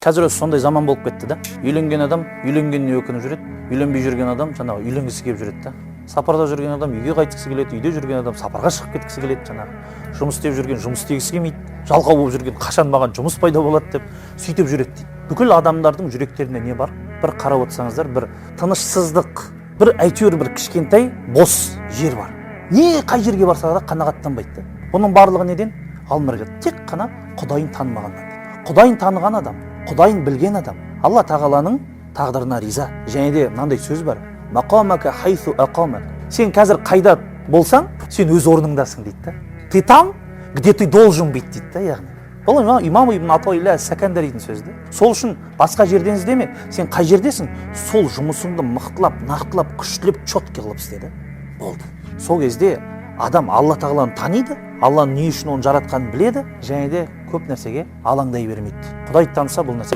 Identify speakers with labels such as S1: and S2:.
S1: Қазір өзі сондай заман болып кетті да. Үйленген адам үйленгеніне өкініп жүреді, үйленбей жүрген адам жаңағы үйленгісі келіп жүреді да. Сапарда жүрген адам үйге қайтқысы келеді, үйде жүрген адам сапарға шығып кеткісі келеді жаңағы. Жұмыс істеп жүрген жұмыс істегісі келмейді. Жалқау болып жүрген қашан маған жұмыс пайда болады деп сөйтіп жүреді дейді. Бүкіл адамдардың жүректерінде не бар? Бір қарап отырсаңыздар, бір тынышсыздық, бір әйтеуір бір кішкентай бос жер бар. Не қай жерге барса да қанағаттанбайды. Бұның барлығы неден? Алмырға тек қана Құдайын танымағаннан. Құдайын таныған адам, Құдайын білген адам Алла тағаланың тағдырына риза. Және де мынандай сөз бар: мақамака хайсу ақамак. Сен қазір қайда болсаң, сен өз орныңдасың дейді да. Ты там, где ты должен быть дейді да, яғни. Бұл имам ибн Атаилла Сәкәндаридің сөзі. Сол үшін басқа жерден іздеме, сен қай жердесің, сол жұмысыңды мықтылап, нақтылап, күштілеп, чотки қылып істе. Болды. Сол кезде адам Алла тағаланы таниды, Алланың не үшін оны жаратқанын біледі, және де көп нәрсеге алаңдай бермейді. Құдайды таныса бұл нәрсе